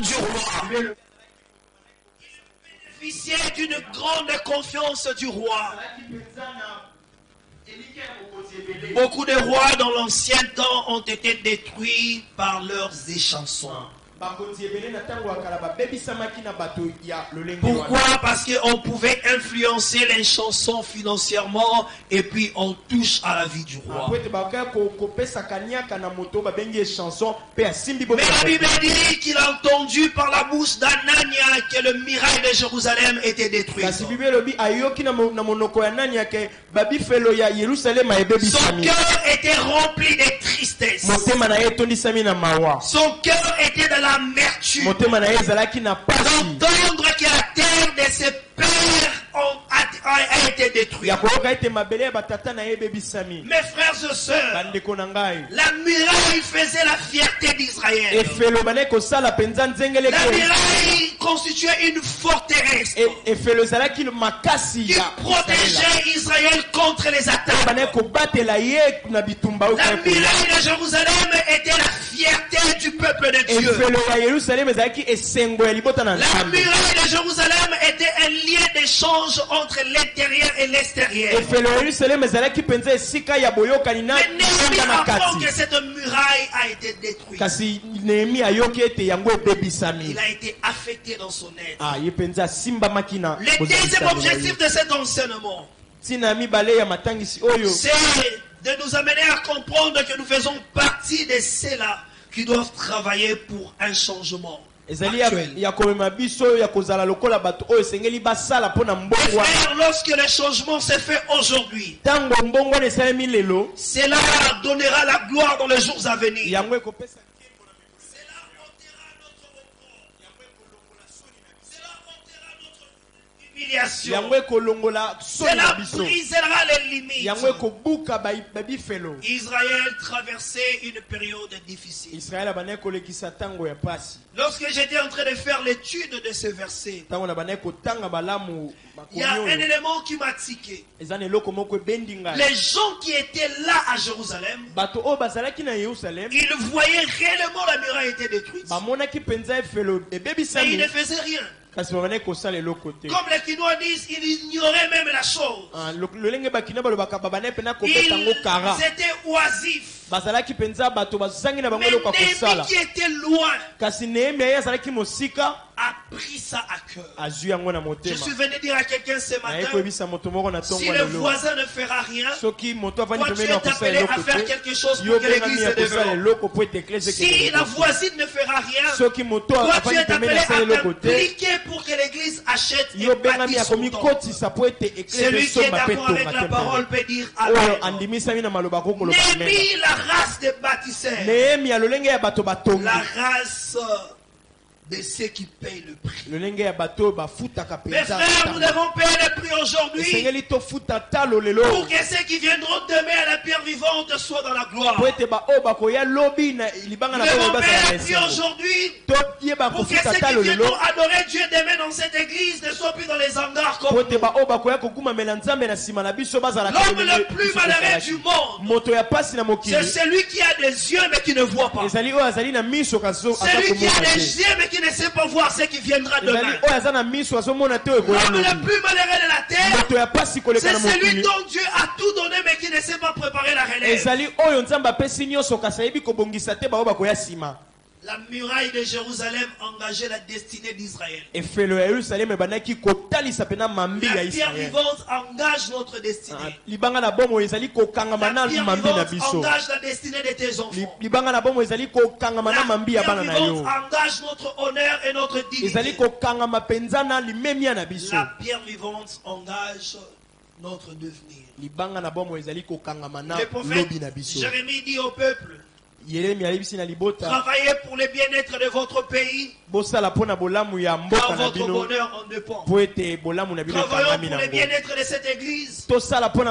du roi. Il bénéficiait d'une grande confiance du roi. Beaucoup de rois dans l'ancien temps ont été détruits par leurs échansons. Pourquoi? Parce qu'on pouvait influencer les chansons financièrement et puis on touche à la vie du roi. Mais la Bible dit qu'il a entendu par la bouche d'Anania que le mirail de Jérusalem était détruit. Son cœur était rempli de tristesse. Son cœur était de l'amertume. D'entendre que la terre de ses pères a été détruite. Mes frères et sœurs, la muraille faisait la fierté d'Israël. La muraille constituait une forteresse qui protégeait Israël contre les attaques. La muraille de Jérusalem était la fierté du peuple de Dieu. La muraille de Jérusalem était un lien d'échange entre l'intérieur et l'extérieur. Mais Néhémie apprend que cette muraille a été détruite. Il a été affecté dans son être. Le deuxième objectif de cet enseignement, c'est de nous amener à comprendre que nous faisons partie de ceux-là qui doivent travailler pour un changement. Frère, lorsque le changement s'est fait aujourd'hui, cela donnera la gloire dans les jours à venir. Cela brisera les limites. Israël traversait une période difficile. Lorsque j'étais en train de faire l'étude de ce verset, il y a un élément qui m'a tiqué. Les gens qui étaient là à Jérusalem, ils voyaient réellement la muraille était détruite. Mais ils ne faisaient rien. Comme les Kinois disent, ils ignoraient même la chose. Ils étaient oisifs. Mais Néhémie qui était loin a pris ça à cœur. Je suis venu dire à quelqu'un ce matin, si le voisin ne fera rien, toi tu es appelé à faire quelque chose pour que l'église se développe. Si la voisine ne fera rien, toi tu es appelé à t'impliquer pour que l'église achète et bâtisse son temple. Celui qui est d'accord avec la parole peut dire Amen. Néhémie, la race des bâtisseurs, la race de ceux qui payent le prix. Mes frères, nous devons payer le prix aujourd'hui pour que ceux qui viendront demain à la pierre vivante soient dans la gloire. Nous devons payer le prix aujourd'hui pour que ceux qui viendront adorer Dieu demain dans cette église ne soient plus dans les hangars comme nous. L'homme le plus malheureux du monde, c'est celui qui a des yeux mais qui ne voit pas. Celui qui a des yeux mais qui ne sait pas voir ce qui viendra demain. L'homme le plus malheureux de la terre, c'est celui dont Dieu a tout donné mais qui ne sait pas préparer la relève. La muraille de Jérusalem engageait la destinée d'Israël. La pierre vivante engage notre destinée. La pierre vivante engage la destinée de tes enfants. La pierre vivante engage notre honneur et notre dignité. La pierre vivante engage notre devenir. Le prophète Jérémie dit au peuple, travaillez pour le bien-être de votre pays, car votre bonheur en dépend. Travaillons pour le bien-être de cette église,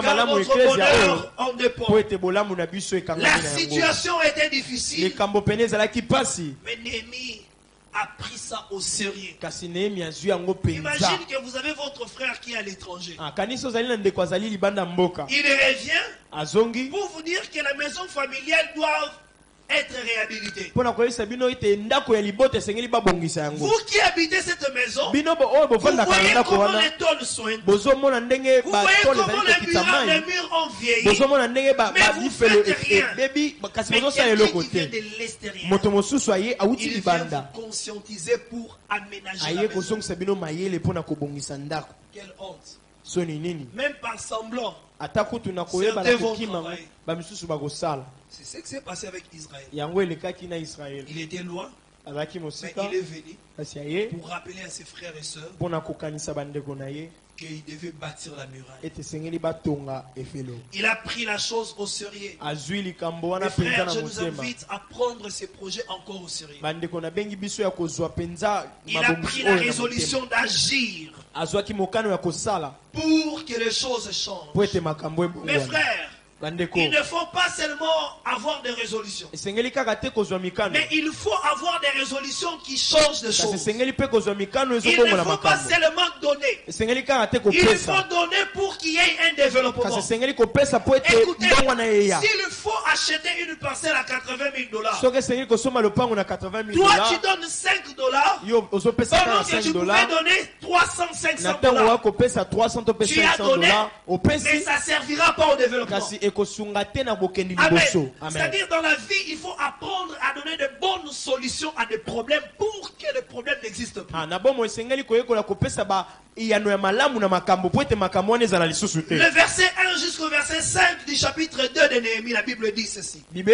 car votre bonheur en dépend. La situation était difficile, mais Néhémie a pris ça au sérieux. Imagine que vous avez votre frère qui est à l'étranger. Il revient pour vous dire que la maison familiale doit être réhabilité. Vous qui habitez cette maison, vous voyez comment les tôles sont. Vous voyez comment les murs ont vieilli. Mais vous ne faites rien. Mais quelqu'un qui vient de l'extérieur, il vient vous conscientiser pour aménager la maison. Quelle honte. Même par semblant, certains vont travailler. C'est ce qui s'est passé avec Israël. Il était loin, mais il est venu pour rappeler à ses frères et sœurs qu'il devait bâtir la muraille. Il a pris la chose au sérieux. Mes frères, je nous invite à prendre ces projets encore au sérieux. Il a pris la résolution d'agir pour que les choses changent. Mes frères, il ne faut pas seulement avoir des résolutions, mais il faut avoir des résolutions qui changent de choses. Il ne faut pas seulement donner, il faut donner pour qu'il y ait un développement. Écoutez, s'il faut acheter une parcelle à $80,000, toi tu donnes $5, pendant que tu pouvais donner $300, $500. Tu as donné, mais ça ne servira pas au développement. C'est-à-dire dans la vie, il faut apprendre à donner de bonnes solutions à des problèmes pour que les problèmes n'existent plus. Le verset 1 jusqu'au verset 5 du chapitre 2 de Néhémie, la Bible dit ceci. Il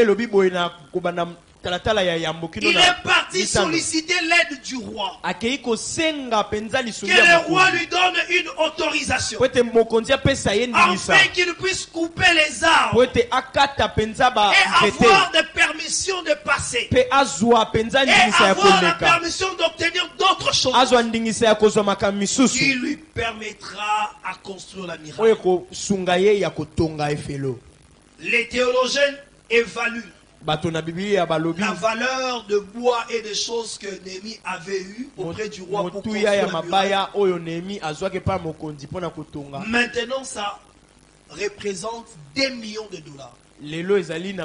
est parti solliciter l'aide du roi. Que le roi lui donne une autorisation afin qu'il puisse couper les arbres et avoir des permissions de passer et avoir la permission d'obtenir d'autres choses qui lui permettra à construire la muraille. Les théologiens évaluent la valeur de bois et de choses que Néhémie avait eues auprès du roi pour construire la muraille. Maintenant, ça représente $2 millions. Imagine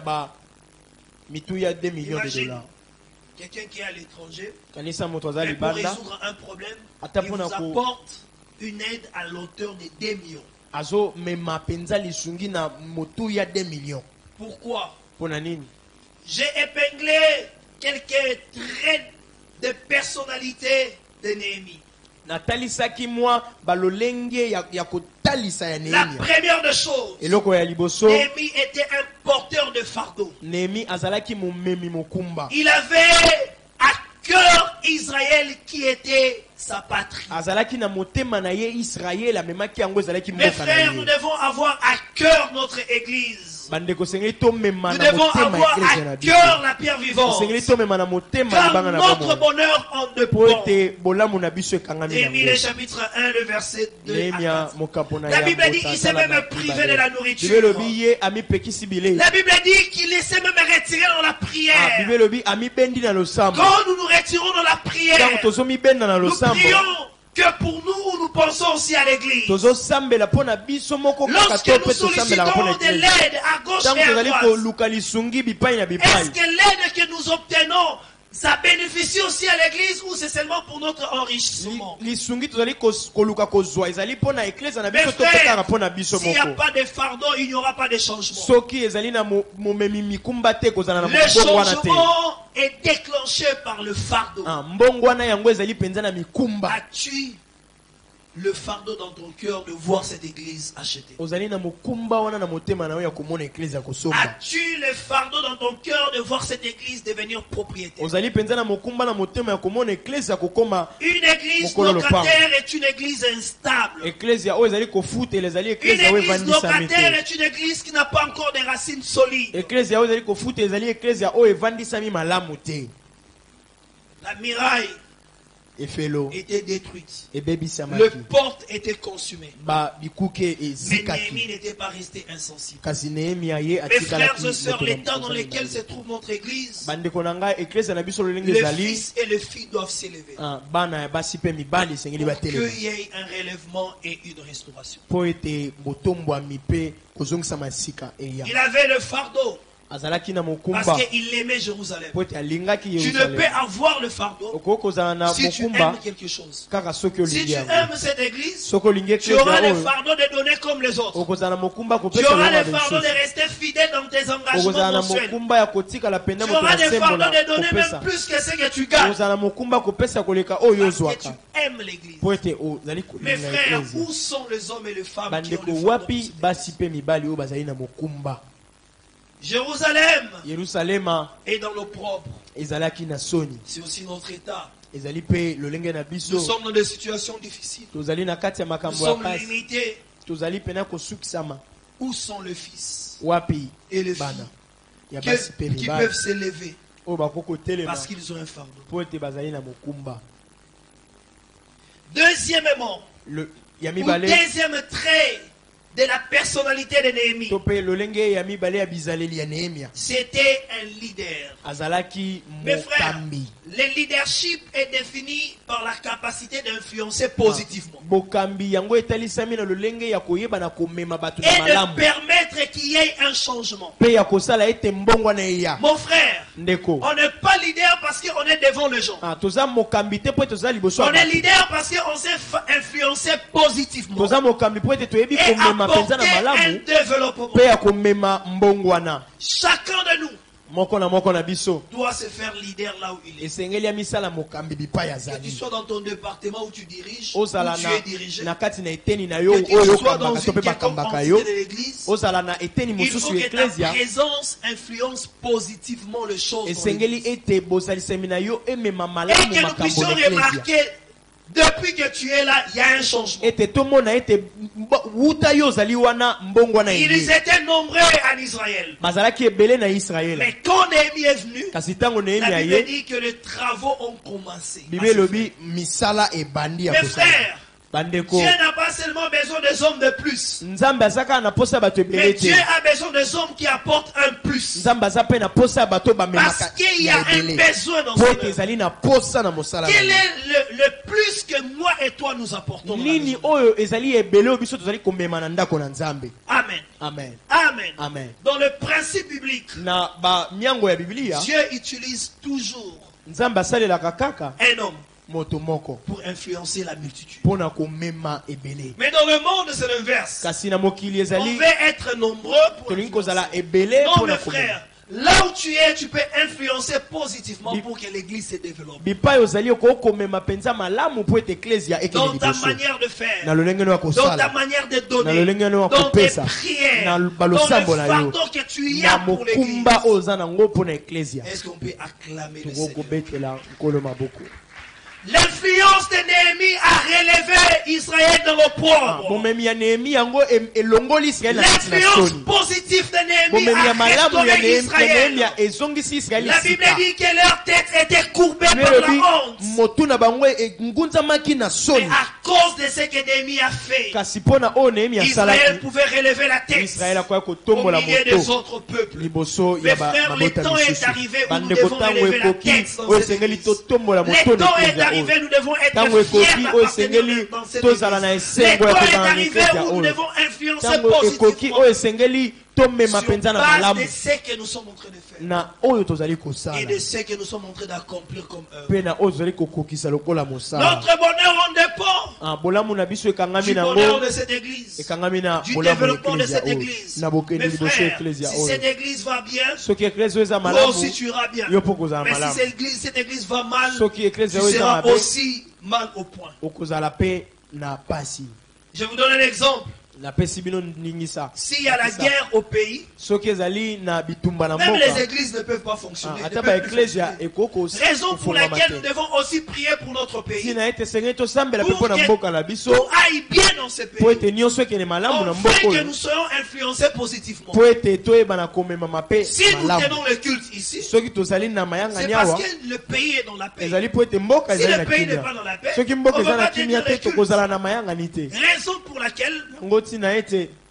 quelqu'un qui est à l'étranger et pour résoudre un problème, il vous apporte une aide à l'auteur de $2 millions. Pourquoi? J'ai épinglé quelques traits de personnalité de Néhémie. La première des choses, Néhémie était un porteur de fardeau. Il avait à cœur Israël qui était sa patrie. Mes frères, nous devons avoir à cœur notre église. Nous devons avoir à cœur la pierre vivante. Car notre bonheur en dépend. Néhémie, le chapitre 1, le verset 2 à 4. La Bible dit qu'il s'est même privé de la nourriture. La Bible dit qu'il s'est même retiré dans la prière. Quand nous nous retirons dans la prière, nous prions que pour nous, nous pensons aussi à l'église. Lorsque nous sollicitons de l'aide à gauche et à droite, est-ce que l'aide que nous obtenons, ça bénéficie aussi à l'église ou c'est seulement pour notre enrichissement? Mais frère, s'il n'y a pas de fardeau, il n'y aura pas de changement. Le changement est déclenché par le fardeau. As-tu le fardeau dans ton cœur de voir cette église achetée? As-tu le fardeau dans ton cœur de voir cette église devenir propriétaire? Une église locataire est une église instable. Une église locataire est une église qui n'a pas encore des racines solides. La muraille était détruite. Le porte était consumé. Mais Néhémie n'était pas resté insensible. Mes frères et sœurs, l'état dans lequel se trouve notre église, le fils et les filles doivent s'élever pour qu'il y ait un relèvement et une restauration. Il avait le fardeau parce qu'il aimait Jérusalem. Tu ne peux avoir le fardeau si tu aimes quelque chose. Si tu aimes cette église, tu auras le fardeau de donner comme les autres. Tu auras le fardeau de rester fidèle dans tes engagements mensuels. Tu auras le fardeau de donner même plus que ce que tu gagnes. Parce que tu aimes l'église. Mes frères, où sont les hommes et les femmes qui ont le fardeau? Jérusalem est dans l'opprobre. C'est aussi notre état. Nous sommes dans des situations difficiles. Nous sommes limités. Où sont les fils et les filles qui peuvent s'élever parce qu'ils ont un fardeau? Deuxièmement, deuxième trait de la personnalité de Néhémie, c'était un leader. Mes frères, le leadership est défini par la capacité d'influencer positivement et de permettre qu'il y ait un changement. Mon frère, on n'est pas leader parce qu'on est devant les gens. On est leader parce qu'on sait influencer positivement et apporter un développement. Chacun de nous doit se faire leader là où il est. Que tu sois dans ton département où tu diriges, où tu es dirigé, que tu sois dans une quelconque entité de l'église, il faut que ta présence influence positivement les choses dans l'église. Et que nous puissions remarquer, depuis que tu es là, il y a un changement. Ils étaient nombreux en Israël. Mais quand Néhémie est venu, la Bible dit que les travaux ont commencé. Mes frères, Dieu n'a pas seulement besoin des hommes de plus, mais Dieu a besoin des hommes qui apportent un plus. Parce qu'il y a un besoin dans ce monde. Quel est le plus que moi et toi nous apportons dans la maison? Amen. Amen. Amen. Amen. Dans le principe biblique, Dieu utilise toujours un homme pour influencer la multitude. Mais dans le monde, c'est l'inverse. On veut être nombreux pour influencer. Non, mes frères, là où tu es, tu peux influencer positivement pour que l'église se développe. Dans ta manière de faire, dans ta manière de donner, dans tes prières, dans le fardeau que tu as pour l'église. Est-ce qu'on peut acclamer le Seigneur? L'influence de Néhémie a relevé Israël dans l'opprobre. L'influence positive de Néhémie a restauré Israël. La Bible dit que leur tête était courbée par la honte. Mais à cause de ce que Néhémie a fait, Israël pouvait relever la tête au milieu des autres peuples. Mes frères, le temps est arrivé où nous devons relever la tête dans cette église. Le temps est arrivé, nous devons être fiers d'appartenir dans cette église. Le temps est arrivé où nous devons influencer positivement sur base de ce que nous sommes en train de faire et de ce que nous sommes en train d'accomplir comme œuvre. Notre bonheur en dépend du bonheur de cette église, du développement de cette église. Mes frères, si cette église va bien, toi aussi tu iras bien. Mais si cette église va mal, tu seras aussi mal au point. Je vous donne un exemple. S'il y a la guerre au pays, même les églises ne peuvent pas fonctionner. Raison pour laquelle nous devons aussi prier pour notre pays. Pour qu'on aille bien dans ce pays. On fait que nous soyons influencés positivement. Si nous tenons le culte ici, c'est parce que le pays est dans la paix. Si le pays n'est pas dans la paix, on ne va pas tenir le culte. Raison pour laquelle,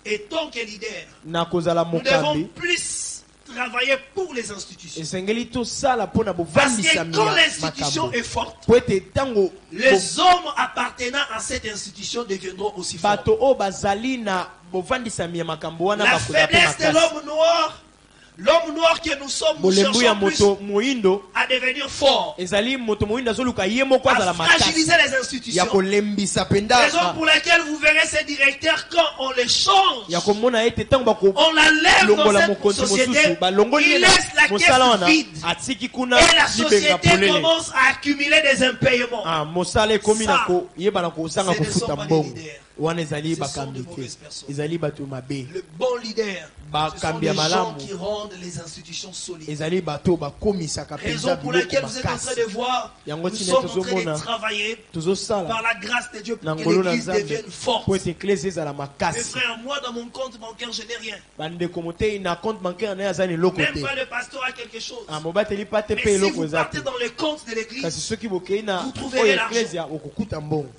étant que leader, nous devons plus travailler pour les institutions. Parce que quand l'institution est forte, les hommes appartenant à cette institution deviendront aussi forts. La faiblesse de l'homme noir L'homme noir que nous sommes, nous cherchons plus à devenir fort, à fragiliser les institutions. Raison pour laquelle vous verrez ces directeurs, quand on les change, on la lève dans cette société, il laisse la caisse vide et la société commence à accumuler des impayements. Ça, ce ne sont pas des leaders. Le bon leader, ce sont des gens qui rendent les institutions solides. Raison pour laquelle vous êtes en train de voir, nous sommes en train de travailler par la grâce de Dieu pour que l'église devienne forte. Mes frères, moi dans mon compte bancaire, je n'ai rien. Même pas le pasteur a quelque chose. Mais si vous partez dans les comptes de l'église, vous trouverez l'argent.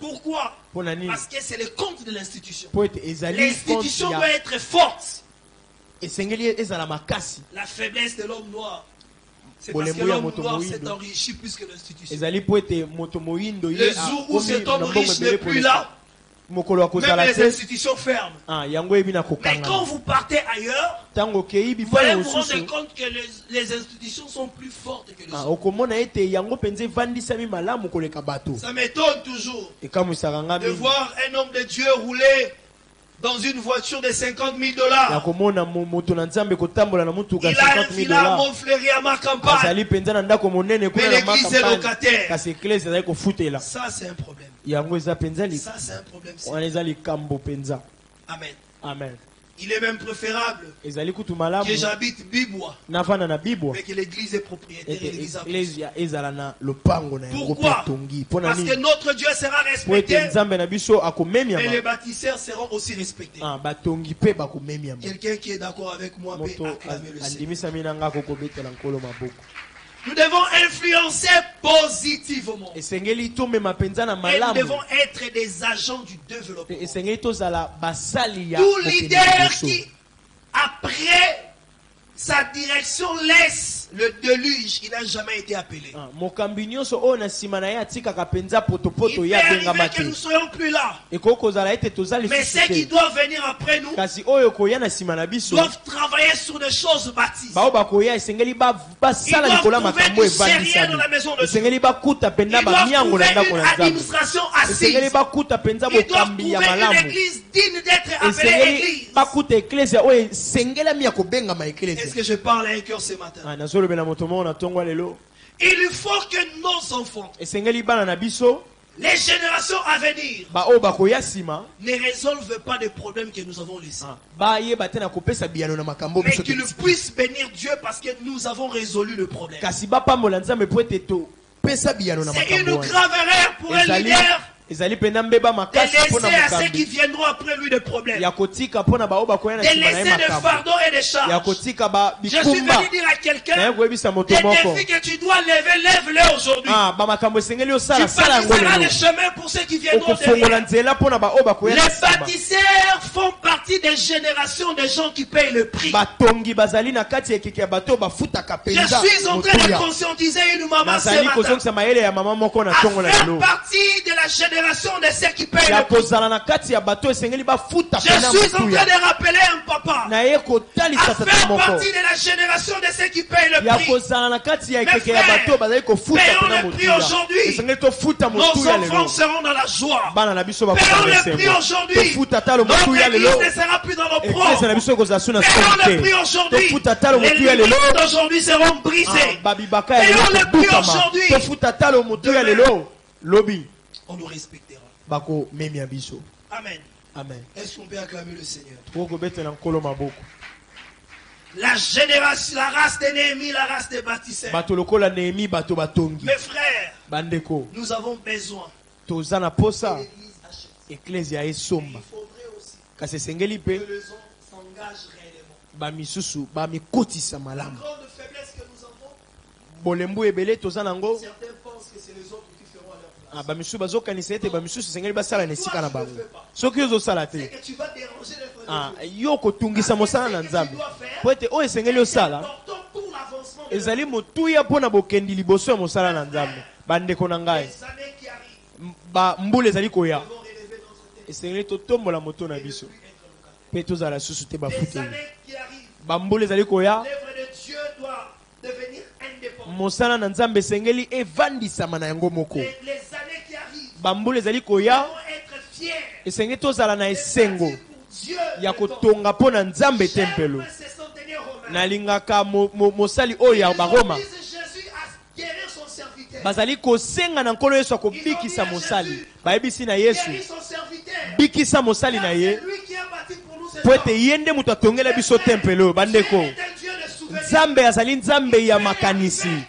Pourquoi? Parce que c'est le compte de l'institution. L'institution doit être forte. La faiblesse de l'homme noir, c'est parce que l'homme noir s'est enrichi plus que l'institution. Le jour où cet homme riche n'est plus là, même les institutions ferment. Mais quand vous partez ailleurs, vous allez vous rendre compte que les institutions sont plus fortes que les autres. Ça m'étonne toujours de voir un homme de Dieu rouler dans une voiture de $50,000. Il a un villa à Montfleury à ma campagne. Mais l'église est locataire. Ça, c'est un problème. Ça, c'est un problème. Amen. Amen. Il est même préférable que j'habite Bibois, mais que l'église est propriétaire et l'église a. Pourquoi? Parce que notre Dieu sera respecté et les bâtisseurs seront aussi respectés. Quelqu'un qui est d'accord avec moi peut acclamer le Seigneur. Nous devons influencer positivement. Et nous devons être des agents du développement. Tout leader qui, après sa direction, laisse le déluge, il n'a jamais été appelé. Il peut arriver que nous ne soyons plus là. Mais ceux qui doivent venir après nous doivent travailler sur des choses bâties. Ils doivent trouver du sérieux dans la maison de Dieu. Ils doivent trouver une administration assise. Ils doivent trouver une église digne d'être appelée église. Est-ce que je parle à un cœur ce matin? Il faut que nos enfants, les générations à venir, ne résolvent pas des problèmes que nous avons laissés, mais qu'ils puissent bénir Dieu parce que nous avons résolu le problème. C'est une grave erreur pour un leader de laisser à ceux qui viendront après lui des problèmes, de laisser des fardeaux et des charges. Je suis venu dire à quelqu'un, les défis que tu dois lever, lève-les aujourd'hui. Tu bâtiras le chemin pour ceux qui viendront derrière. Les bâtisseurs font partie des générations de gens qui payent le prix. Je suis en train de conscientiser une maman ce matin à faire partie de la génération de ceux qui payent le prix. Je suis en train de rappeler un papa à faire partie de la génération de ceux qui payent le prix. Mes frères, payons le prix aujourd'hui. Nos enfants seront dans la joie. Payons le prix aujourd'hui. Notre église ne sera plus dans nos propres. Payons le prix aujourd'hui. Les limites d'aujourd'hui seront brisées. Payons le prix aujourd'hui. On nous respectera. Amen. Amen. Est-ce qu'on peut acclamer le Seigneur? La génération, la race de Néhémie, la race des bâtisseurs. Mes frères, nous avons besoin que l'église achète. Il faudrait aussi que les gens s'engagent réellement. La grande faiblesse que nous avons, certains pensent que c'est les autres qui feront à leur place. C'est que tu vas déranger les frères de Dieu. Les années qui arrivent, bambula ezali koya l'œuvre de Dieu doit devenir indépendante. mosala na nzambe sengeli evandisama na yango moko. Les années qui arrivent, bambula ezali koya nous devons être fiers esengeli tozala na esengo Dieu ya kotonga mpo na nzambe tempelo. Nalingaka mosali oyo ya baroma bazali kosenga na nkolo Yesu akobikisa mosali. Bayebisi na Yesu bikisa mosali na ye po ete ye nde moto atongela biso tempelo. Bandeko, nzambe azali nzambe ya makanisi.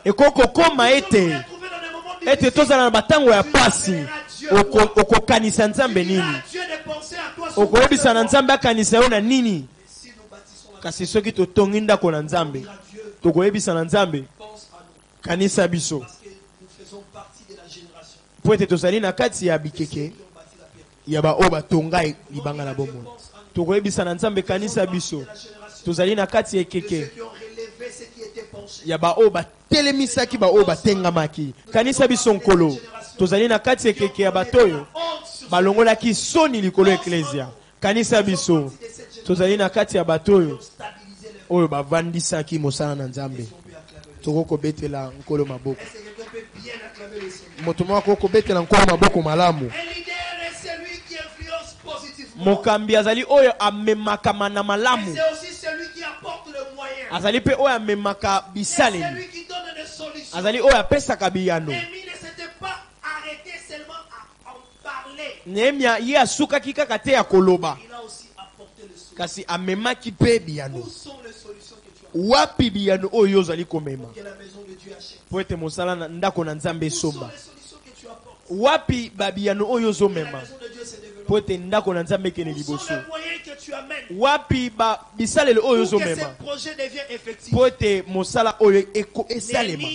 Ekokokoma ete tozala na batango ya pasi okokanisa nzambe nini, okoyebisa na nzambe akanisa yo na nini. Kasi soki totongi ndako na nzambe tokoyebisa na nzambe kanisa biso po ete tozali na kati ya bikeke ya baoyo batonga libanga na bomoi. Tokoyebisa na nzambe kanisa biso tozali na kati ya ekeke ya baoyo batelemisaki baoyo batengamaki. Kanisa biso nkolo tozali na kati ya ekeke ya batoyo balongolaki soni likolo eklesia. Kanisa biso tozali na kati ya batoyo oyo bavandisaki mosala na nzambe. Tokoko betela nkolo maboko. Moto moko kobetela nkolo maboko malamu. Mokambi azali oyo amemaka na malamu. Azali pe oyo amemaka bisaleli. Azali oyo apesaka biyano. Nehemia ye asukaki kaka te ya koloba. Kasi amemaki pe biyano. Wapi biyano oyo ozali komema po ete mosala na ndako na nzambe esomba. Wapi babiyano oyo ozomema po ete ndako na nzambe ekende liboso. Wapi bisalelo oyo ozomema po ete mosala oyo esalema.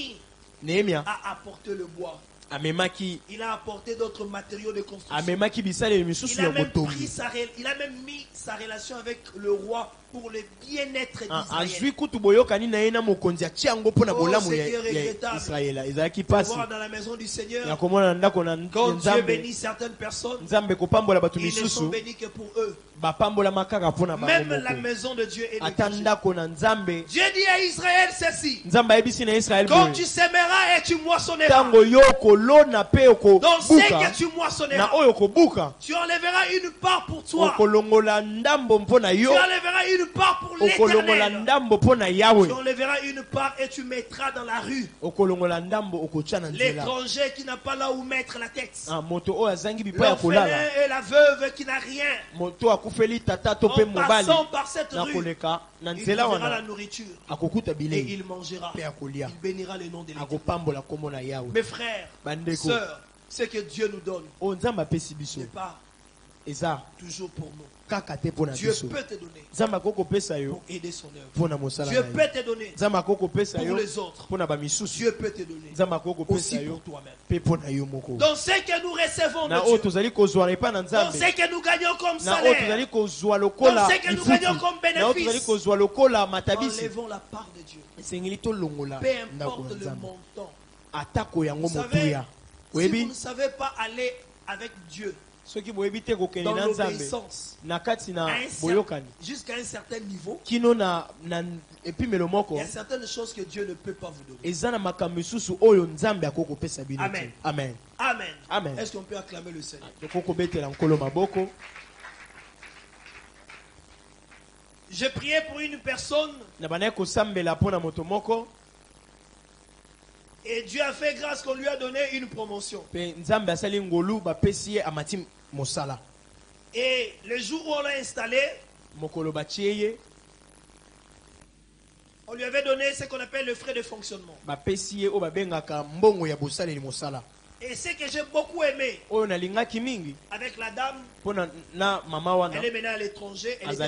Nehemia amemaki, il a apporté d'autres matériaux de construction. Amemaki bisalelo misusu ya botongi. Il a même mis sa relation avec le roi pour le bien-être d'Israël. Azwi kutu boyokani na yena mokonzi achiango pona bolamu ya Israël. Ezalaki pasi. Dans la maison du Seigneur. Ya komona ndako na Quand Dieu bénit certaines personnes, Nzambe kopambola batu ils ne sont misusu bénis que pour eux. bapambola makaka pona bango. Même la maison de Dieu est atandako na Nzambe. Dieu dit à Israël ceci. Nzambe ayebisi na Israël quand tu sèmeras et tu moissonneras. Tango yoko lona pe oko donc c'est que tu moissonneras. Na oyo kobuka. Tu enlèveras une part pour toi. Okolongola ndambo mpona yo. Tu enlèveras une part pour l'Éternel. Tu enlèveras une part et tu mettras dans la rue. L'étranger qui n'a pas là où mettre la tête. L'orphelin et la veuve qui n'a rien. En passant par cette rue, il verra la nourriture. Et il mangera. Il bénira le nom de l'Éternel. Mes frères, sœurs, ce que Dieu nous donne n'est pas toujours pour nous. Dieu peut te donner pour aider son œuvre. Dieu peut te donner pour les autres. Dieu peut te donner aussi pour toi-même. Dans ce que nous recevons de Dieu, dans ce que nous gagnons comme salaire, dans ce que nous gagnons comme bénéfice, enlevons la part de Dieu. Peu importe le montant. Si vous ne savez pas aller avec Dieu dans l'obéissance jusqu'à un certain niveau, il y a certaines choses que Dieu ne peut pas vous donner. Amen. Amen. Amen. Amen. Est-ce qu'on peut acclamer le Seigneur? J'ai prié pour une personne et Dieu a fait grâce qu'on lui a donné une promotion. Et le jour où on l'a installé, on lui avait donné ce qu'on appelle le frais de fonctionnement. Et ce que j'ai beaucoup aimé avec la dame, elle est maintenant à l'étranger, elle nous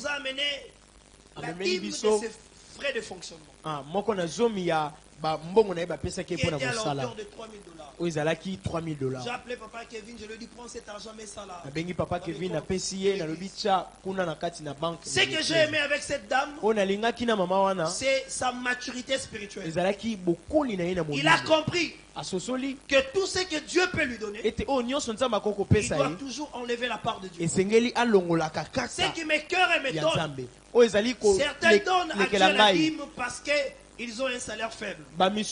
a amené la Bible de ses frais de fonctionnement. qui était à la hauteur de $3,000. J'ai appelé papa Kevin, je lui ai dit prends cet argent, mets ça là. Ce que j'ai aimé avec cette dame, c'est sa maturité spirituelle. Il a compris que tout ce que Dieu peut lui donner, il doit toujours enlever la part de Dieu. Ce qui m'écoeure et m'étonne, certains donnent à Dieu la dîme parce qu'ils ont un salaire faible. Et paye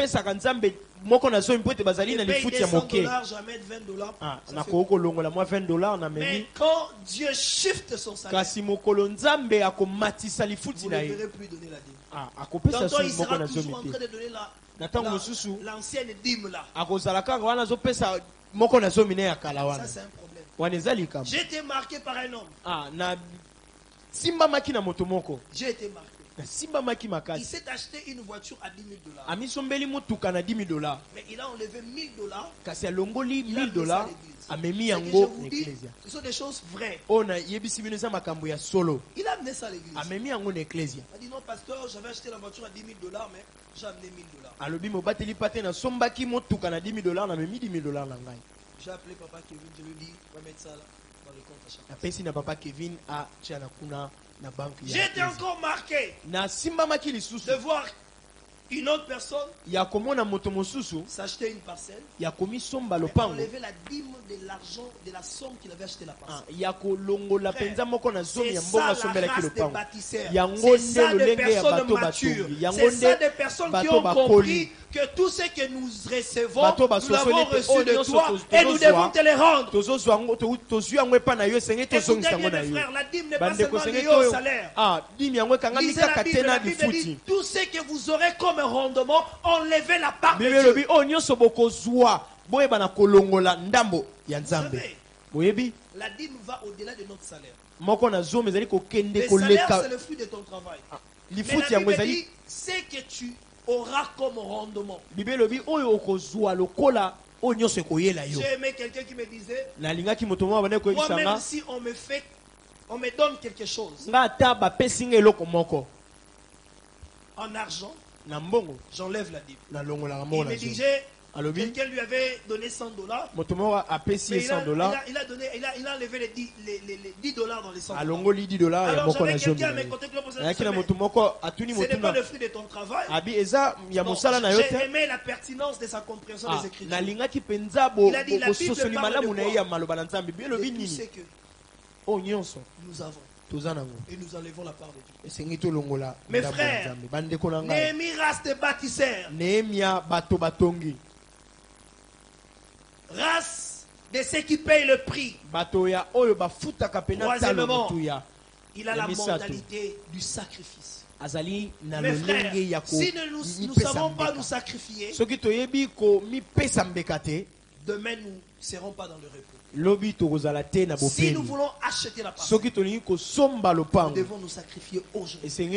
$100, jamais $20. Mais quand Dieu shift son salaire, vous ne verrez plus donner la dîme. Tantôt il sera toujours en train de donner l'ancienne dîme là. Ça c'est un problème. J'ai été marqué par un homme. J'ai été marqué. Il s'est acheté une voiture à $10,000. Mais il a enlevé $1,000. Ce sont des choses vraies. Il a amené ça à l'église. Il a dit non, pasteur, j'avais acheté la voiture à $10,000, mais j'ai amené $1,000. J'ai appelé papa Kevin, je lui ai dit, on va mettre ça là dans le compte à chaque. J'étais encore marqué de voir une autre personne s'acheter une parcelle et enlever la dîme de l'argent, de la somme qu'il avait acheté la parcelle. C'est ça la race des bâtisseurs. C'est ça des personnes matures. C'est ça des personnes qui ont compris que tout ce que nous recevons, nous l'avons reçu de toi et nous devons te les rendre. Écoutez bien mes frères, la dîme n'est pas seulement liée au salaire. Lisez la Bible, la Bible dit tout ce que vous aurez comme rendement, enlevez la part de Dieu. La dîme va au-delà de notre salaire. Le salaire, c'est le fruit de ton travail. Mais la Bible dit ce que tu auras comme rendement. J'ai aimé quelqu'un qui me disait, moi même si on me donne quelque chose en argent, j'enlève la dîme. Il me disait, quelqu'un lui avait donné $100, mais il a enlevé les $10 dans les $100. Alors j'avais quelqu'un à mes côtés qui me posait ce n'est pas le fruit de ton travail. J'ai aimé la pertinence de sa compréhension des Écritures. Il a dit la Bible parle de quoi? Et tout ce que nous avons. Et nous enlevons la part de Dieu. Mes frères, Néhémie, race de bâtisseurs, race de ceux qui payent le prix. Troisièmement, il a la mentalité du sacrifice. Mes frères, si nous ne savons pas nous sacrifier, demain nous ne serons pas dans le repos. Si nous voulons acheter la parcelle, nous devons nous sacrifier aujourd'hui pour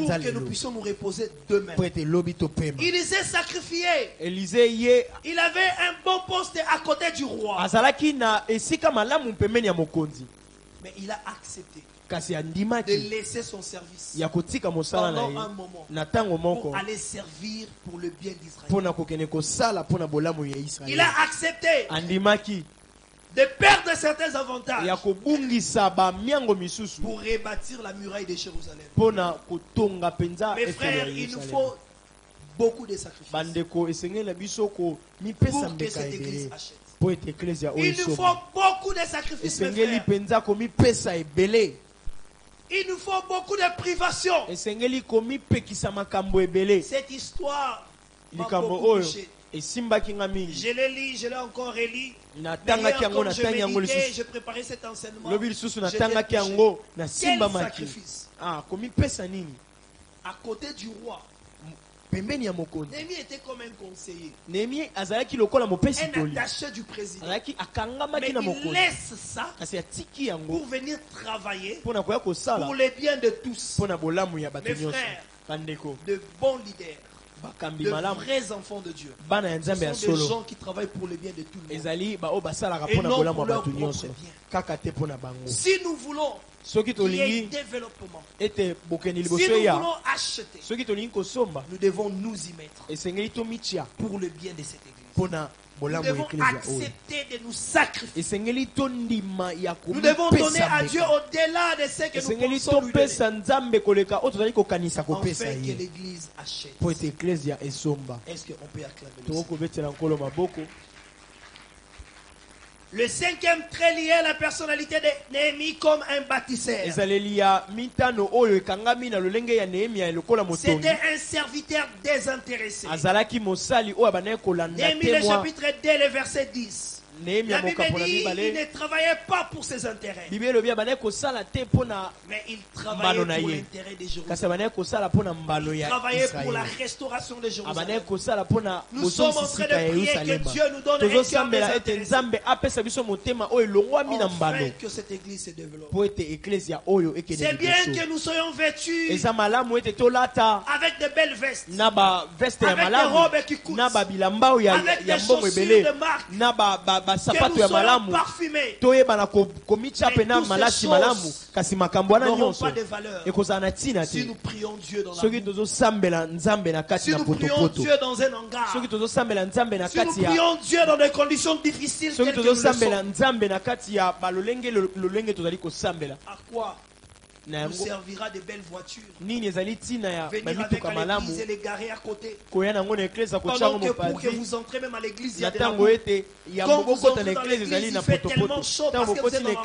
que nous puissions nous reposer demain. Élisée s'acrifiait. Il avait un bon poste à côté du roi. Mais il a accepté de laisser son service pendant un moment pour aller servir pour le bien d'Israël. Il a accepté de perdre certains avantages pour rebâtir la muraille de Jérusalem. Mes frères, il nous faut beaucoup de sacrifices pour que cette église achète. Il nous faut beaucoup de sacrifices, mes frères. Il nous faut beaucoup de privations. Cette histoire m'a beaucoup touché. Je l'ai lu, je l'ai encore relu. Quand je méditais, je préparais cet enseignement. Quel sacrifice. À côté du roi, Néhémie était comme un conseiller, un attaché du président. Mais il laisse ça pour venir travailler pour le bien de tous. Mes frères, de bons leaders de vrais enfants de Dieu. Ce sont des gens qui travaillent pour le bien de tout le monde. Et non pour leur propre bien. Si nous voulons qu'il y ait développement, si nous voulons acheter, nous devons nous y mettre pour le bien de cette église. Nous devons accepter de nous sacrifier. Nous devons donner à Dieu au-delà de ce que nous pensons lui donner. Afin que l'église achète. Est-ce qu'on peut acclamer le Le cinquième trait lié à la personnalité de Néhémie comme un bâtisseur. C'était un serviteur désintéressé. Néhémie, le chapitre 2, le verset 10. La Bible dit qu'il ne travaillait pas pour ses intérêts, mais il travaillait pour l'intérêt des Jérusalem. Il travaillait pour la restauration de Jérusalem. Nous sommes en train de prier que Dieu nous donne un cœur désintéressé, afin que cette église se développe. C'est bien que nous soyons vêtus avec de belles vestes, avec des robes qui coûtent, avec des chaussures de marque, que nous soyons parfumés. Mais toutes ces choses n'auront pas de valeur si nous prions Dieu dans l'amour, si nous prions Dieu dans un hangar, si nous prions Dieu dans des conditions difficiles telles que nous le sommes. À quoi nous servira de belles voitures, venir avec l'église et les garer à côté, pendant que pour que vous entrez même à l'église il y a de la boue. Quand vous entrez dans l'église il fait tellement chaud parce que vous êtes dans la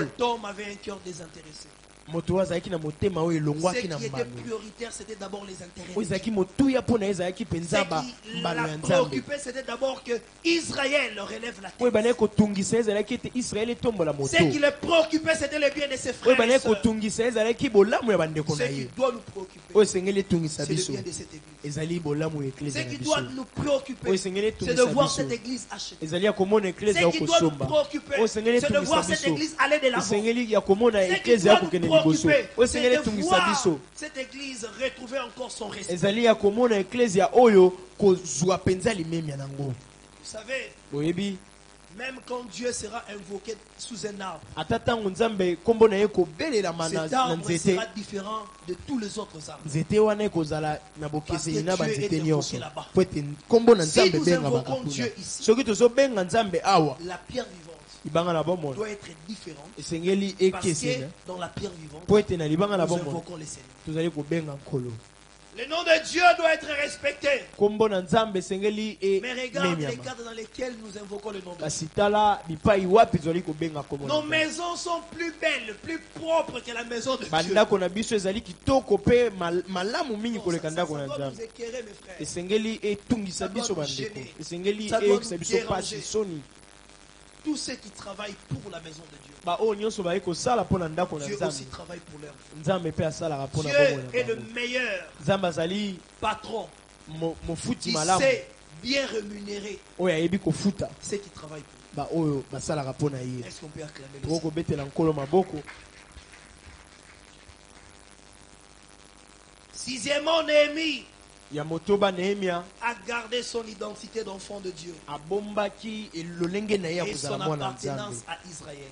Cet homme avait un cœur désintéressé. Ce qui était prioritaire, c'était d'abord les intérêts. Ce qui l'a préoccupé, c'était d'abord que Israël relève la tête. Ce qui le préoccupait, c'était le bien de ses frères et sœurs. Ce qui doit nous préoccuper, c'est le bien de cette église. Ce qui doit nous préoccuper, c'est de voir cette église achetée. Ce qui doit nous préoccuper, c'est de voir cette église aller de l'avant. Ce qui doit nous préoccuper, c'est de voir cette église retrouver encore son respect. Vous savez, même quand Dieu sera invoqué sous un arbre, cet arbre sera différent de tous les autres arbres. Parce que Dieu est invoqué là-bas. Si nous invoquons Dieu ici, la pierre vivante doit être différente, parce que dans la pierre vivante, nous invoquons le Seigneur. Le nom de Dieu doit être respecté. Mais regarde les cadres dans lesquels nous invoquons le nom de Dieu. Nos maisons sont plus belles, plus propres que la maison de Dieu. Ça doit nous éclairer, mes frères. Ça doit nous gêner. Ça doit nous déranger. Tous ceux qui travaillent pour la maison de Dieu, Dieu aussi travaille pour leur vie. Dieu est le meilleur patron. Il sait bien rémunérer ceux qui travaillent pour lui. Est-ce qu'on peut acclamer le Seigneur? Sixièmement, Néhémie a gardé son identité d'enfant de Dieu et son appartenance à Israël.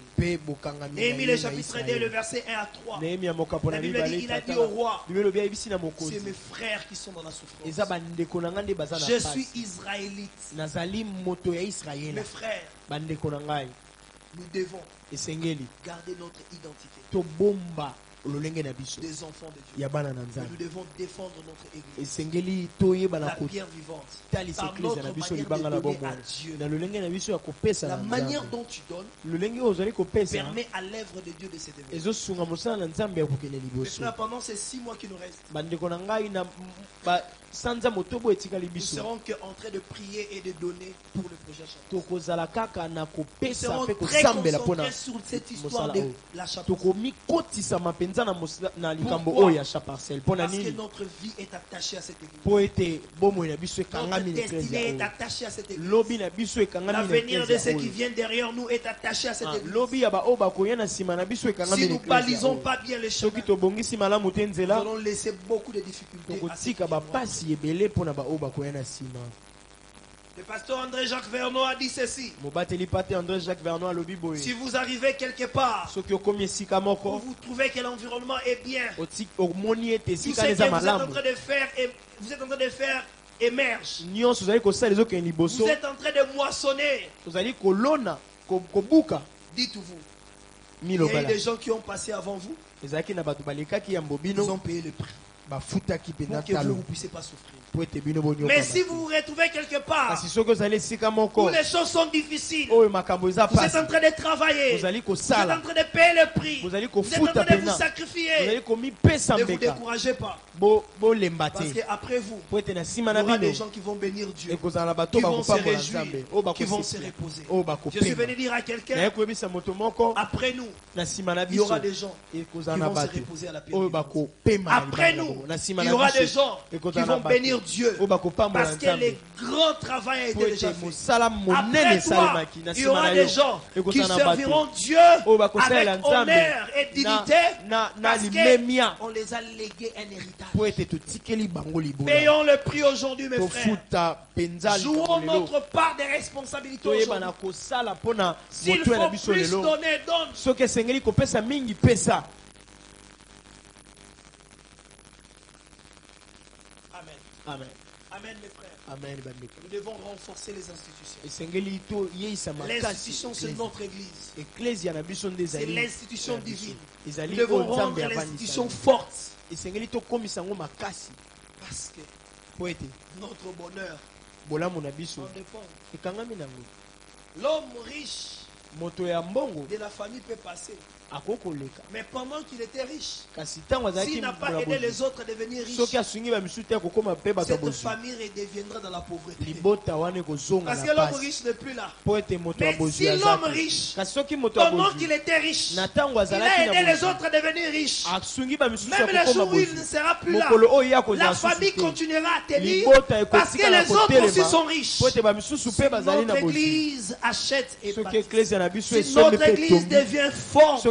Néhémie, le chapitre 2, le verset 1 à 3. La Bible dit, il a dit au roi, c'est mes frères qui sont dans la souffrance. Je suis israélite. Mes frères, nous devons garder notre identité des enfants de Dieu. Nous devons défendre notre église, la pierre vivante, par notre manière de donner à Dieu. La manière dont tu donnes permet à l'œuvre de Dieu de se développer. Mais frère, pendant ces 6 mois qui nous restent, nous serons en train de prier et de donner pour le projet château. Nous serons très concentrés sur cette histoire de l'achat parcelle. Pourquoi? Parce que notre vie est attachée à cette église. Notre destinée est attachée à cette église. L'avenir de ceux qui viennent derrière nous est attaché à cette église. Si nous ne balisons pas bien les chemins, nous allons laisser beaucoup de difficultés à ceux qui viennent. Le pasteur André-Jacques Vernon a dit ceci. Si vous arrivez quelque part, où vous trouvez que l'environnement est bien, tout ce que vous êtes en train de faire émerge. Vous êtes en train de moissonner. Dites-vous, il y a eu des gens qui ont passé avant vous. Ils ont payé le prix pour que vous ne puissiez pas souffrir. Mais si vous vous retrouvez quelque part où les choses sont difficiles, vous êtes en train de travailler, vous êtes en train de payer le prix, vous êtes en train de vous sacrifier, ne vous découragez pas. Parce qu'après vous, il y aura des gens qui vont bénir Dieu, qui vont se réjouir, qui vont se reposer. Je suis venu dire à quelqu'un, après nous, il y aura des gens qui vont se reposer à la pierre vivante. Après nous, il y aura des gens qui vont bénir Dieu, parce que le grand travail a été déjà fait. Après toi, il y aura des gens qui serviront Dieu avec honneur et dignité, parce qu'on les a légués un héritage. Payons le prix aujourd'hui, mes frères. Jouons notre part de responsabilité aujourd'hui. S'il faut plus donner, donne. Amen. Amen, mes frères. Amen. Nous devons renforcer les institutions. L'institution, c'est notre église. C'est l'institution divine. Nous devons rendre l'institution forte. Parce que notre bonheur en dépend. L'homme riche de la famille peut passer. Mais pendant qu'il était riche, s'il n'a pas aidé les autres à devenir riches, cette famille redeviendra dans la pauvreté. Parce que l'homme riche n'est plus là. Mais si l'homme riche, pendant qu'il était riche, il a aidé les autres à devenir riches, même le jour où il ne sera plus là, la famille continuera à tenir parce que les autres aussi sont riches. Si notre église achète et bâtit, si notre église devient forte,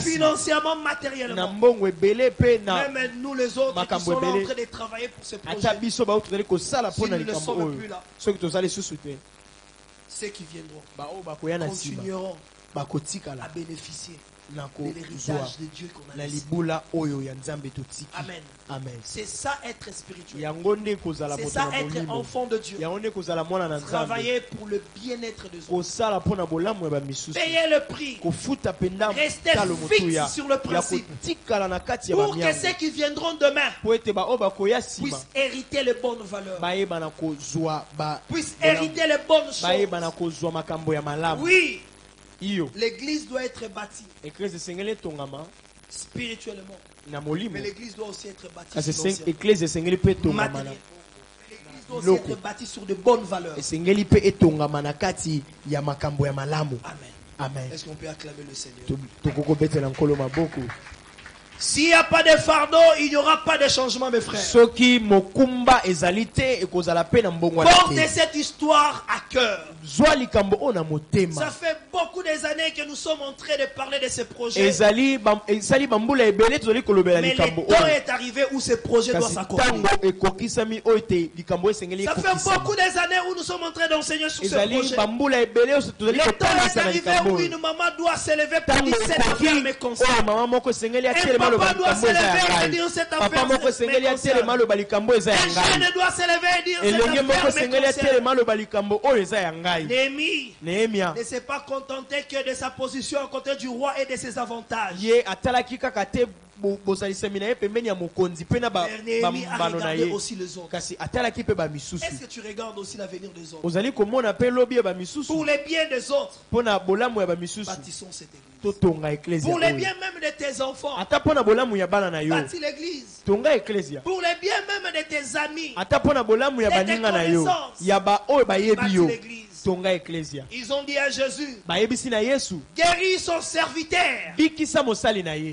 financièrement, matériellement, même nous les autres qui sommes en train de travailler pour ce projet, si nous ne sommes plus là, ceux qui viendront continueront à bénéficier de l'héritage de Dieu qu'on a laissé. Amen. Amen. C'est ça être spirituel. C'est ça être enfant de Dieu. Travailler pour le bien-être des autres. Payer le prix. Rester fixe sur le principe. Pour que ceux qui viendront demain puissent hériter les bonnes valeurs. Puissent hériter les bonnes choses. Oui. L'église doit être bâtie spirituellement. Mais l'église doit aussi être bâtie matériellement. L'église doit aussi être bâtie sur de bonnes valeurs. Amen. Est-ce qu'on peut acclamer le Seigneur? S'il n'y a pas de fardeau, il n'y aura pas de changement, mes frères. Portez cette histoire à cœur. Ça fait beaucoup des années que nous sommes en train de parler de ce projet. Mais le temps est arrivé où ce projet doit s'accomplir. Ça fait beaucoup des années où nous sommes en train d'enseigner sur ce projet. Le temps est arrivé où une maman doit s'élever pour dire cette affaire me concerne. Un papa doit s'élever et dire cette affaire me concerne. Un jeune doit s'élever et dire cette affaire me concerne. Néhémie ne s'est pas contenté que de sa position à côté du roi et de ses avantages. Néhémie a regardé aussi les autres. Est-ce que tu regardes aussi l'avenir des autres? Pour les biens des autres, bâtissons cette église. Pour les biens même de tes enfants, bâtis l'église. Pour les biens même de tes amis, de tes connaissances, bâtis l'église. Ils ont dit à Jésus, guéris son serviteur,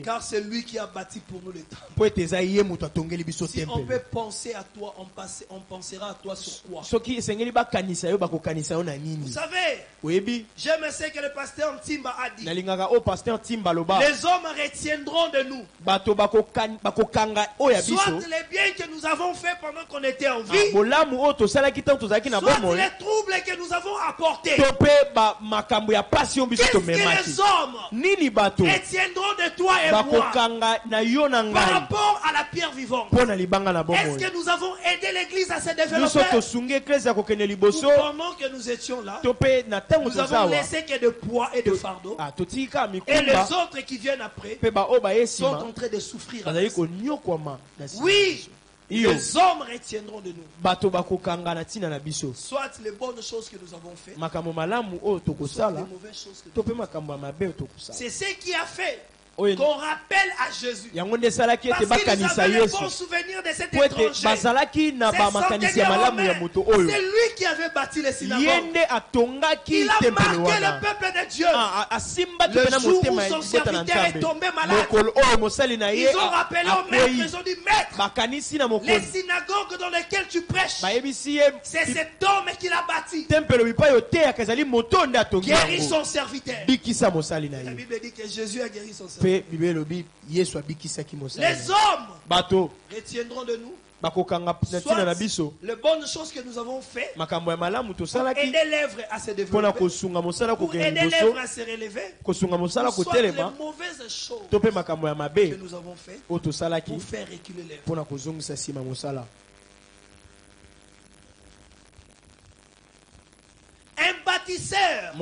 car c'est lui qui a bâti pour nous le temple. Si on peut penser à toi, on pensera à toi sur quoi? Vous savez, j'aime ce que le pasteur Ntimba a dit. Les hommes retiendront de nous soit les biens que nous avons fait pendant qu'on était en vie, soit les troubles que nous avons apportés. Qu'est-ce que les hommes retiendront de toi et moi par rapport à la pierre vivante? Est-ce que nous avons aidé l'église à se développer? Pendant que nous étions là, nous avons laissé que de poids et de fardeaux, et les autres qui viennent après sont en train de souffrir. Oui, les hommes retiendront de nous soit les bonnes choses que nous avons faites, soit les mauvaises choses que nous avons faites. C'est ce qui a fait qu'on rappelle à Jésus, parce qu'ils avaient le bon souvenir de cet étranger. C'est lui qui avait bâti les synagogues. Il a marqué le peuple de Dieu. Le jour où son serviteur est tombé malade, ils ont rappelé au maître, ils ont dit, maître, les synagogues dans lesquelles tu prêches, c'est cet homme qui l'a bâti. Guéris son serviteur. La Bible dit que Jésus a guéri son serviteur. Les hommes retiendront de nous soit les bonnes choses que nous avons faites pour aider l'œuvre à se développer, pour aider l'œuvre à se relever, soit les mauvaises choses que nous avons faites pour faire reculer l'œuvre. Un bâtisseur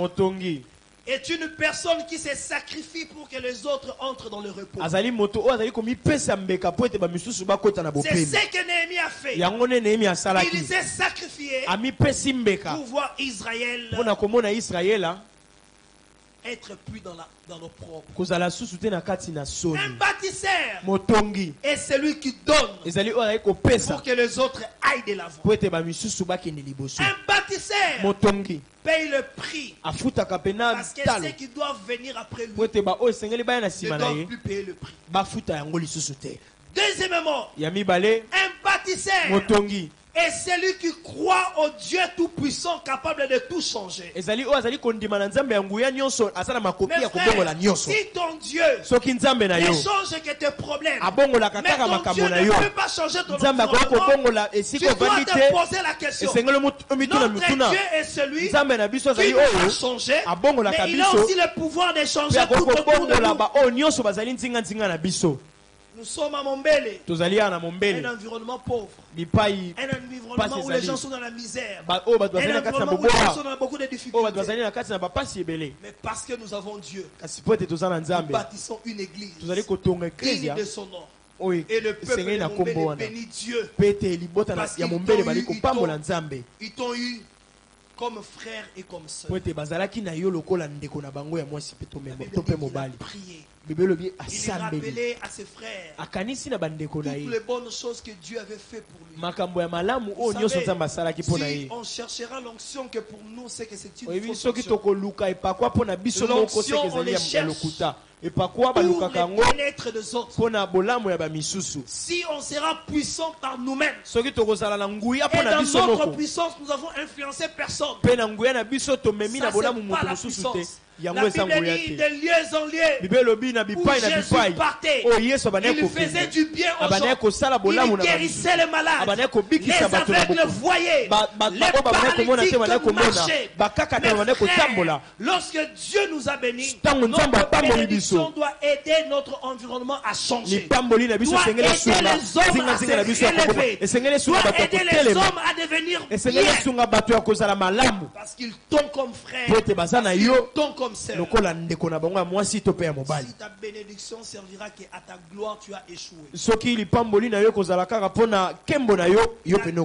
est une personne qui se sacrifie pour que les autres entrent dans le repos. C'est ce que Néhémie a fait. Il s'est sacrifié pour voir Israël être plus dans l'opprobre. Un bâtisseur est celui qui donne pour que les autres aillent de l'avant. Un bâtisseur paye le prix parce que ceux qui doivent venir après lui ne doivent plus payer le prix. Deuxièmement, un bâtisseur est celui qui croit au Dieu tout-puissant capable de tout changer. Mais frère, si ton Dieu ne change que tes problèmes, mais ton Dieu ne peut pas changer ton environnement, tu dois te poser la question. Notre Dieu est celui qui peut changer, mais il a aussi le pouvoir de changer tout autour de nous. Nous sommes à Mombele, un environnement pauvre, un environnement où les gens sont dans la misère, un environnement où les gens sont dans beaucoup de difficultés. Mais parce que nous avons Dieu, nous bâtissons une église digne de son nom. Et le peuple de Mombele bénit Dieu parce qu'ils t'ont eu comme frère et comme sœur. Il rappelait à ses frères toutes les bonnes choses que Dieu avait fait pour lui. Vous savez, si on cherchera l'onction que pour nous c'est que c'est une fausse onction. L'onction on les cherche pour le bien-être des autres. Si on sera puissant par nous-mêmes et dans notre puissance nous avons influencé personne, ça c'est pas la puissance. La Bible dit de lieu en lieu où Jésus partait, il faisait du bien aux gens, il guérissait les malades, les aveugles voyaient, les paralytiques marchaient. Mais frère, lorsque Dieu nous a bénis, notre bénédiction doit aider notre environnement à changer, doit aider les hommes à se relever, doit aider les hommes à devenir bien, parce qu'ils tombent comme frères, parce qu'ils tombent comme si ta bénédiction servira qu'à ta gloire tu as échoué. La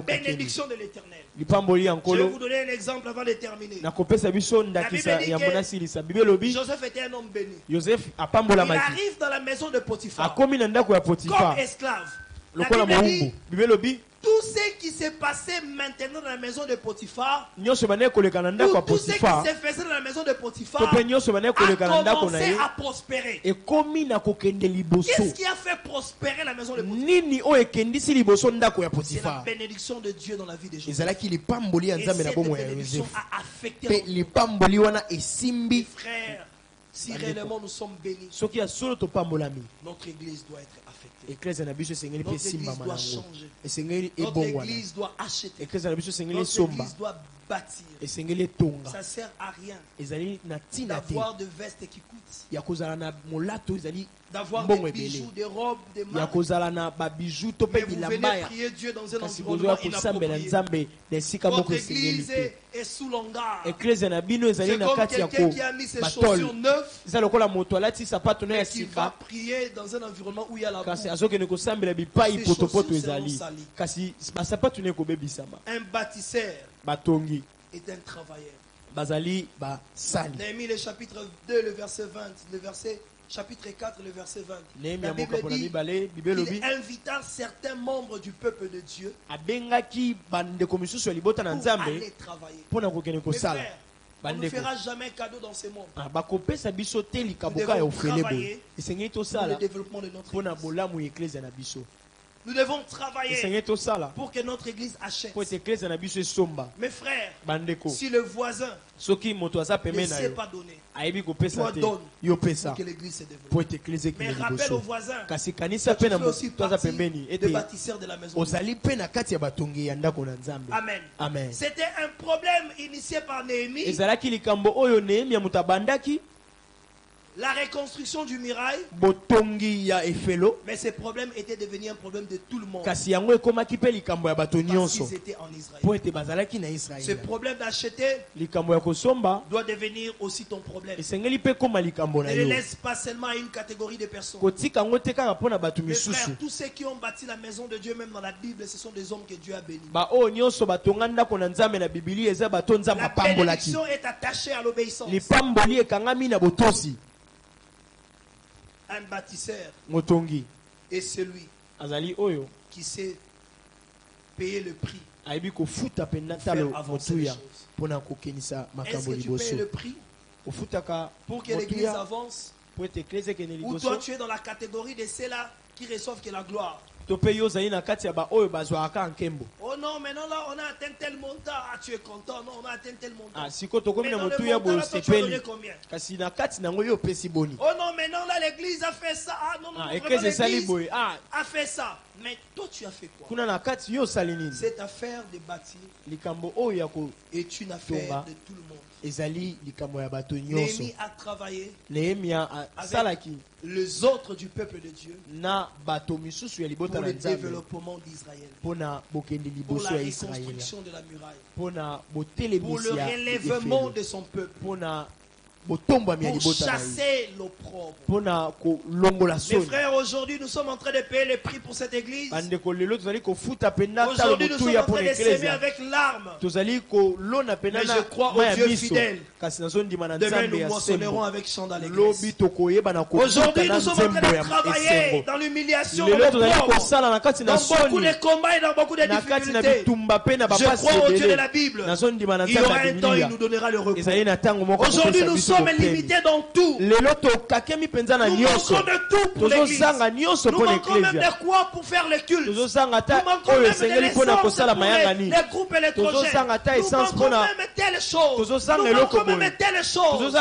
bénédiction de l'Éternel. Je vais vous donner un exemple avant de terminer. La Bible dit que Joseph était un homme béni. Il arrive dans la maison de Potiphar comme esclave. La Bible dit tout ce qui s'est passé maintenant dans la maison de Potiphar, tout ce qui se faisait dans la maison de Potiphar a commencé à prospérer. Qu'est-ce qui a fait prospérer la maison de Potiphar? C'est la bénédiction de Dieu dans la vie de Joseph. Et cette bénédiction a affecté les frères. Si réellement nous sommes bénis, notre église doit être affectée. Notre église doit changer. Notre église doit acheter. Notre église doit bâtir. Ça ne sert à rien d'avoir de vestes qui coûtent, d'avoir des bijoux, des robes, des marques. Mais vous venez prier Dieu dans un environnement inapproprié. Votre église est sous l'hangar. C'est comme quelqu'un qui a mis ses chaussures neuves et qui va prier dans un environnement où il y a la boue. Ses chaussures seront salies. Un bâtisseur est un travailleur. Néhémie, le chapitre 2, le verset 20, le verset chapitre 4, le verset 20. La Bible dit qu'il invita certains membres du peuple de Dieu pour aller travailler. Mes frères, on ne fera jamais cadeau dans ce monde. Nous devons travailler pour le développement de notre église. Nous devons travailler pour que notre église achète. Mes frères, si le voisin ne sait pas donner, toi donne pour que l'église se développe. Mais rappelle aux voisins que tu fais aussi partie des bâtisseurs de la maison. Amen. Amen. C'était un problème initié par Néhémie. La reconstruction du muraille. Mais ce problème était devenu un problème de tout le monde. Parce qu'ils étaient en Israël. Ce problème d'acheter doit devenir aussi ton problème. Ne le laisse pas seulement à une catégorie de personnes. Mes frères, tous ceux qui ont bâti la maison de Dieu, même dans la Bible, ce sont des hommes que Dieu a bénis. La bénédiction est attachée à l'obéissance. Un bâtisseur est celui qui sait payer le prix pour faire avancer les choses. Est-ce que tu payes le prix pour que l'église avance? Ou toi tu es dans la catégorie de ceux-là qui reçoivent que la gloire? Oh non, maintenant là, on a atteint tel montant. Ah, tu es content. Non, on a atteint tel montant. Mais dans le montant, là, toi, tu as donné combien? Oh non, maintenant là, l'église a fait ça. Ah non, non, l'église a fait ça. Mais toi, tu as fait quoi? Cette affaire de bâtir est une affaire de tout le monde. Néhémie a travaillé avec les autres du peuple de Dieu pour le développement d'Israël, pour la reconstruction de la muraille, pour le relèvement de son peuple, pour chasser l'opprobre. Mes frères, aujourd'hui nous sommes en train de payer le prix pour cette église. Aujourd'hui nous sommes en train de s'aimer avec larmes. Mais je crois au Dieu fidèle. Demain nous moissonnerons avec chant dans l'église. Aujourd'hui nous sommes en train de travailler dans l'humiliation, dans l'opprobre, dans beaucoup de combats et dans beaucoup de difficultés. Je crois au Dieu de la Bible. Il y aura un temps, il nous donnera le repos. Aujourd'hui nous sommes limités dans tout. Nous manquons de tout pour l'église. Nous manquons même de quoi pour faire le culte. Nous manquons même de l'essence pour les groupes électrogènes. Nous manquons même telle chose. Nous manquons même telle chose.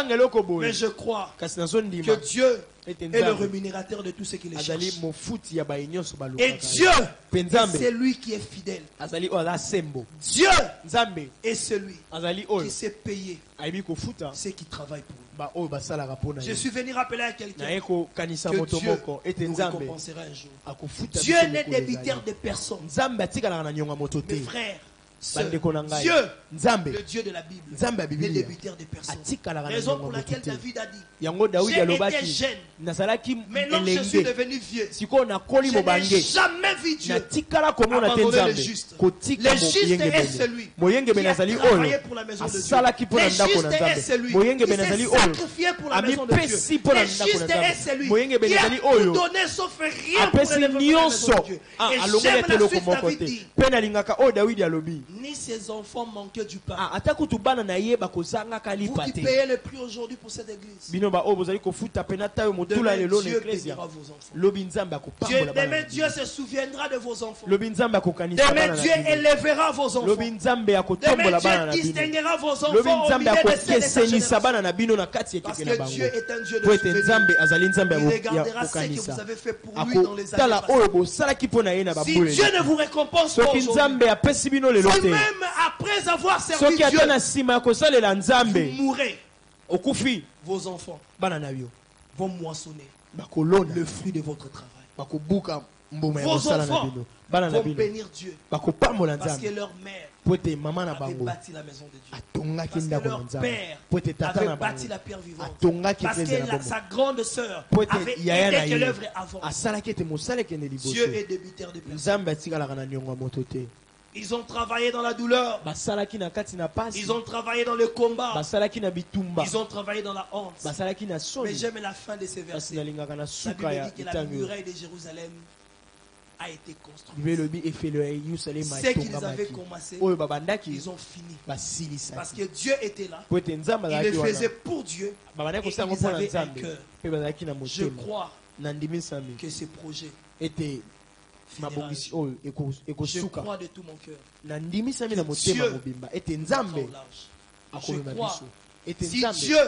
Mais je crois que Dieu est le rémunérateur de tout ce qui les cherche. Et Dieu c'est lui qui est fidèle. Dieu est celui qui sait payer ceux qui travaillent pour lui. Je suis venu rappeler à quelqu'un que Dieu nous récompensera un jour. Dieu n'est débiteur de personne. Mes frères, Dieu, le Dieu de la Bible, le débiteur des personnes. Raison pour laquelle David a dit, j'ai été jeune, maintenant je suis devenu vieux. Je n'ai jamais vu Dieu abandonner le juste. Le juste est celui qui a travaillé pour la maison de Dieu. Le juste est celui qui s'est sacrifié pour la maison de Dieu. Le juste est celui qui a tout donné sauf rien pour le développement de la maison de Dieu. Et j'aime la suite, David dit, ni ses enfants manquaient du pain. Vous qui payez le prix aujourd'hui pour cette église, Dieu bénira vos enfants. Demain Dieu se souviendra de vos enfants. Demain Dieu élèvera vos enfants. Demain Dieu distinguera vos enfants au milieu de cette génération. Parce que Dieu est un Dieu de souvenir. Il regardera ce que vous avez fait pour lui dans les années passées. Si Dieu ne vous récompense pas aujourd'hui, si même après avoir servi Dieu, vous mourrez, vos enfants vont moissonner le fruit de votre travail. Vos enfants vont bénir Dieu parce que leur mère avait bâti la maison de Dieu, parce que leur père avait bâti la pierre vivante, parce que sa grande sœur avait aidé que l'œuvre avance. Dieu est débiteur de personnes. Ils ont travaillé dans la douleur. Ils ont travaillé dans le combat. Ils ont travaillé dans la honte. Mais j'aime la fin de ces versets. La Bible dit que la muraille de Jérusalem a été construite. Ce qu'ils avaient commencé, ils ont fini. Parce que Dieu était là. Il le faisait pour Dieu. Et ils avaient un cœur. Je crois que ce projet, je crois de tout mon cœur. Dieu je crois. Si Dieu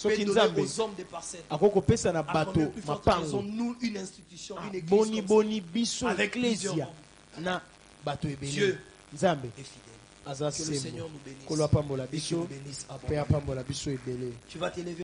peut donner aux hommes des parcelles, à combien plus forte raison nous une institution, une église avec plusieurs membres. Dieu est fidèle. Que le Seigneur nous bénisse. Et qu'il nous bénisse abondamment. Tu vas t'élever.